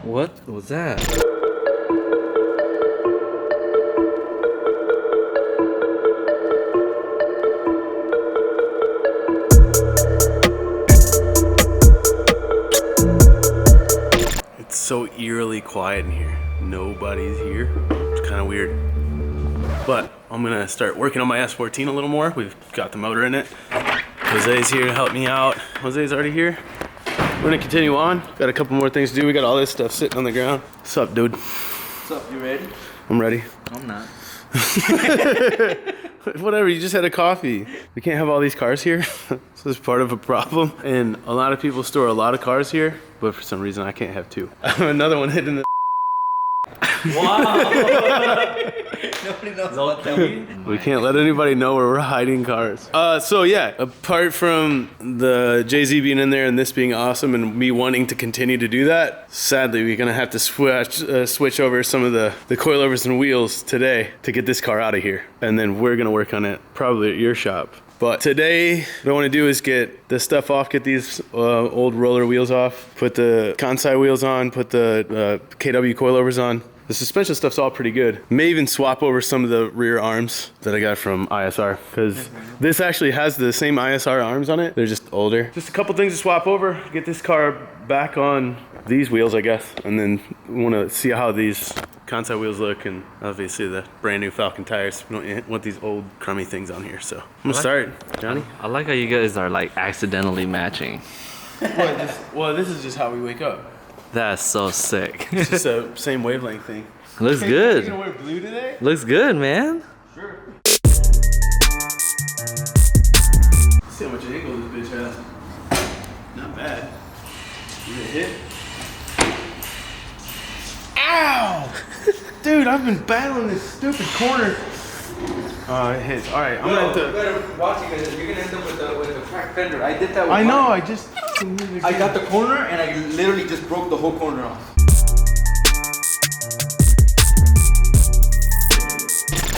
What was that? It's so eerily quiet in here. Nobody's here. It's kind of weird. But I'm gonna start working on my S14 a little more. We've got the motor in it. Jose's here to help me out. Jose's already here. We're gonna continue on. Got a couple more things to do. We got all this stuff sitting on the ground. What's up, dude? What's up? You ready? I'm ready. I'm not. Whatever, you just had a coffee. We can't have all these cars here. So it's part of a problem. And a lot of people store a lot of cars here, but for some reason I can't have two. I have another one hidden in the Wow. Nobody knows about that. We can't let anybody know where we're hiding cars. So yeah, apart from the Jay-Z being in there and this being awesome and me wanting to continue to do that, sadly we're gonna have to switch over some of the coilovers and wheels today to get this car out of here. And then we're gonna work on it probably at your shop. But today, what I want to do is get this stuff off, get these old roller wheels off, put the Kansai wheels on, put the KW coilovers on. The suspension stuff's all pretty good. May even swap over some of the rear arms that I got from ISR, because this actually has the same ISR arms on it. They're just older. Just a couple things to swap over, get this car back on these wheels, I guess, and then we want to see how these Kansai wheels look, and obviously the brand new Falcon tires. We don't want these old crummy things on here, so I'm gonna start. Johnny? I like how you guys are like accidentally matching. Well, this is just how we wake up. That's so sick. It's just a same wavelength thing. Looks You good. gonna wear blue today? Looks good, man. Sure. See how much angle this bitch has. Not bad. You gonna hit? Ow! Dude, I've been battling this stupid corner. Oh, it hits. All right, I'm gonna have to. You better watch it because you're gonna end up with a cracked fender. I did that with I know. mine. I got the corner and I literally just broke the whole corner off.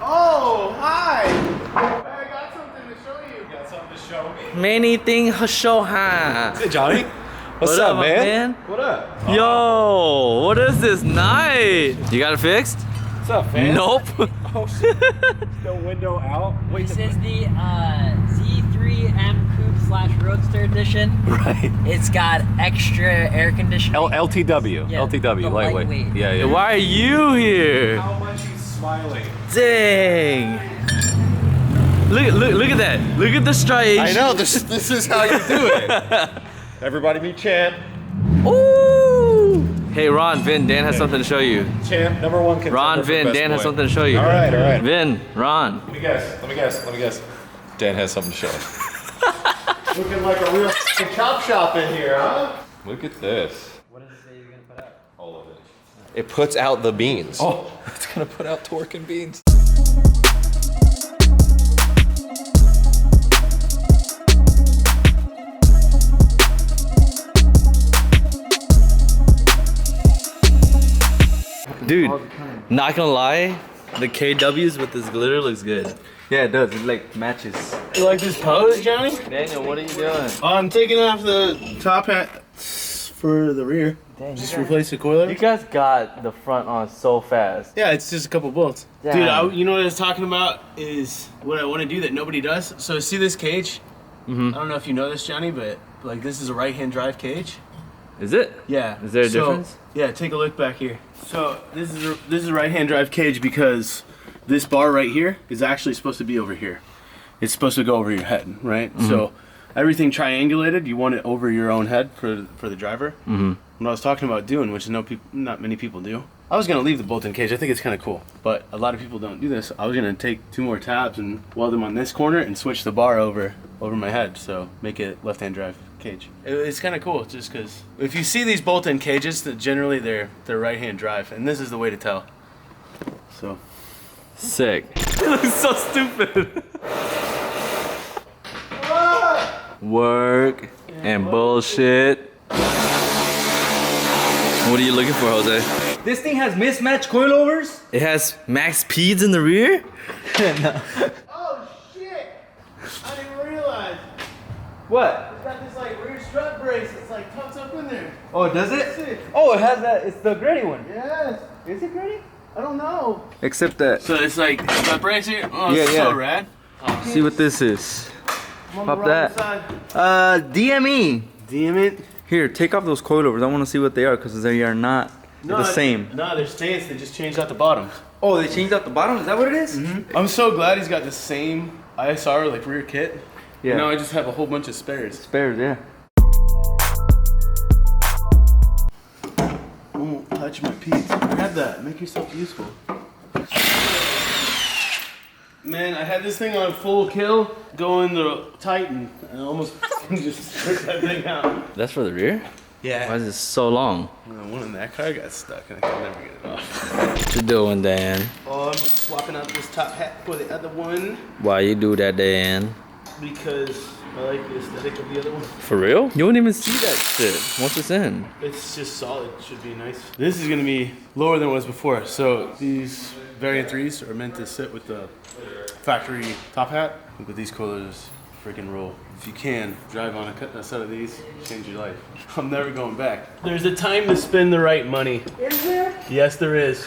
Oh, hi! I got something to show you. Got something to show me. Many things to show ha. Hey Johnny, what's What up, up, man? What up? Yo, what is this night? You got it fixed? What's up, man? Nope. Oh shit. No window out. Wait, This is the Z3M Coupe / Roadster edition. right. It's got extra air conditioning. LTW. Yeah, LTW. the Lightweight. lightweight. Yeah. Why are you here? How much he's smiling. Dang. Look at that. Look at the stripes. I know. This is how you do it. Everybody meet Champ. Ooh. Hey, Ron, Vin, Dan has something to show you. Champ, #1 contender. Ron, for Vin, best Dan has boy. something to show you. All right. Vin, Ron. Let me guess. Dan has something to show us. Looking like a real chop shop in here, huh? Look at this. What does it say you're gonna put out? All of it. It puts out the beans. Oh, it's gonna put out torque and beans. Dude, not gonna lie, the KWs with this glitter looks good. Yeah, it does. It like matches. You like this pose, Johnny? Daniel, what are you doing? I'm taking off the top hat for the rear. Just replace the coilover. You guys got the front on so fast. Yeah, it's just a couple bolts. Damn. Dude, you know what I was talking about is what I want to do that nobody does. So see this cage? I don't know if you know this, Johnny, but like this is a right-hand drive cage. Is it? Yeah. Is there a difference? Yeah, take a look back here. So this is a right-hand drive cage because this bar right here is actually supposed to be over here. It's supposed to go over your head, right? So everything triangulated, you want it over your own head for the driver. What I was talking about doing, which not many people do. I was gonna leave the bolt-in cage. I think it's kind of cool, but a lot of people don't do this. I was gonna take 2 more tabs and weld them on this corner and switch the bar over my head, so make it left-hand drive cage. It's kind of cool, just because if you see these bolt-in cages, that generally they're right-hand drive, and this is the way to tell. So Sick. It looks so stupid. Work and bullshit. What are you looking for, Jose? This thing has mismatched coilovers. It has max speeds in the rear? Oh shit! I didn't realize. What? It's got this like rear strut brace. It's like tucked up in there. Oh, does it? Oh, it has that. It's the gritty one. Yes. Is it gritty? I don't know. Except that. So it's like separates here. Oh, Yeah, it's yeah. so rad. See what this is. I'm on the Pop wrong that. side. DME. Damn it. Here, take off those coilovers. I want to see what they are because they are not the same. No, they're stance. They just changed out the bottoms. Oh, they changed out the bottom? Is that what it is? I'm so glad he's got the same ISR like rear kit. Yeah. Now I just have a whole bunch of spares. Spares, yeah. Don't touch my piece. Grab that. Make yourself useful. Man, I had this thing on full kill going the Titan and I almost just took that thing out. That's for the rear? Yeah. Why is it so long? The one in that car got stuck and I could never get it off. What you doing, Dan? Oh, I'm swapping out this top hat for the other one Why you do that, Dan? because I like the aesthetic of the other one. For real? You won't even see that shit once it's in. It's just solid. Should be nice. This is gonna be lower than it was before. So these variant 3s are meant to sit with the factory top hat. But these coilovers freaking roll. If you can, drive on a set of these, change your life. I'm never going back. There's a time to spend the right money. Is there? Yes, there is.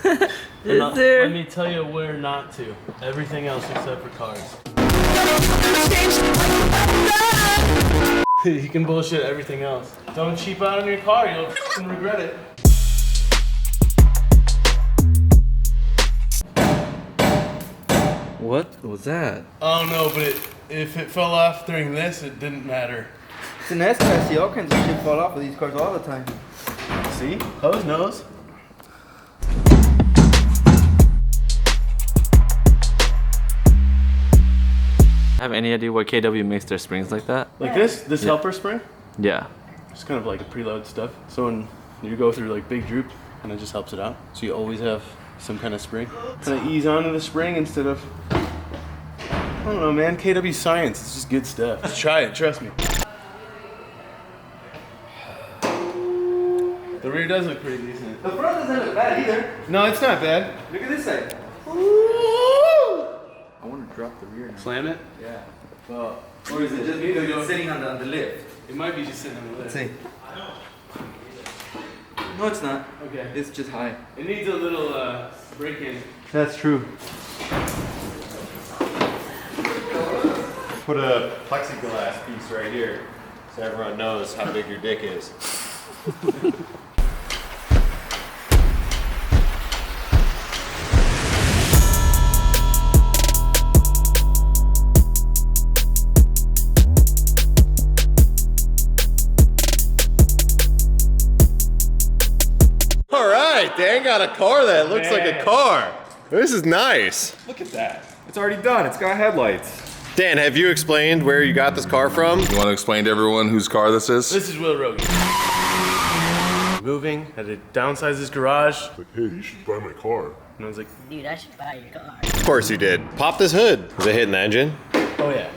Is there? Let me tell you where not to. Everything else except for cars. You can bullshit everything else. Don't cheap out on your car, you'll f***ing regret it. What was that? I don't know, but if it fell off during this, it didn't matter. It's an S I see all kinds of shit fall off of these cars all the time. See? Hose knows. Have any idea why KW makes their springs like that? Like this helper spring, Yeah. it's kind of like a preload stuff. So when you go through like big droop, and it just helps it out. So you always have some kind of spring. Kind of ease onto the spring instead of, I don't know, man. KW science, it's just good stuff. Just try it, trust me. The rear does look pretty decent. The front doesn't look bad either. No, it's not bad. Look at this side. I want to drop the rear now. Slam it. Yeah. Well, or is it just because it's sitting on the lift? It might be just sitting on the lid. Let's see. No, it's not. Okay. It's just high. It needs a little break-in. That's true. Put a plexiglass piece right here so everyone knows how big your dick is. All right, Dan got a car that looks like a car. This is nice. Look at that. It's already done. It's got headlights. Dan, have you explained where you got this car from? You want to explain to everyone whose car this is? This is Will Roegge. Moving, had to downsize his garage. Hey, you should buy my car. And I was like, Dude, I should buy your car. Of course you did. Pop this hood. Is it hitting the engine? oh yeah.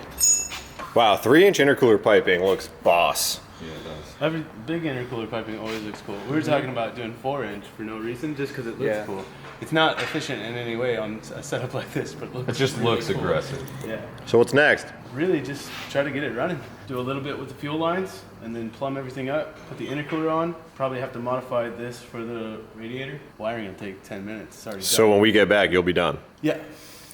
Wow, 3-inch intercooler piping looks boss. Yeah, it does. Every big intercooler piping always looks cool. We were talking about doing 4-inch for no reason, just because it looks cool. It's not efficient in any way on a setup like this, but it looks. It just really looks cool. aggressive. Yeah. So what's next? Really, just try to get it running. Do a little bit with the fuel lines, and then plumb everything up. Put the intercooler on. Probably have to modify this for the radiator. Wiring will take 10 minutes. It's already So done. when we get back, you'll be done. Yeah.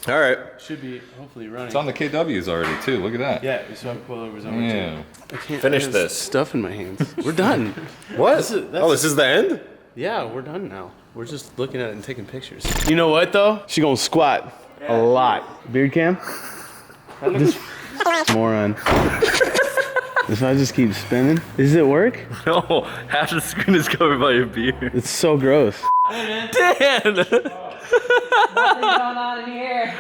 All right. Should be hopefully running. It's on the KWs already too. Look at that. Yeah, we still have coilovers on Yeah. it too. I can't Finish I have this. Stuff in my hands. We're done. What? This is- that's- Oh, this is the end? Yeah, we're done now. We're just looking at it and taking pictures. You know what though? She gonna squat a lot. Beard cam? This moron. If I just keep spinning, does it work? No, half the screen is covered by your beard. It's so gross. Dan! What's going on in here?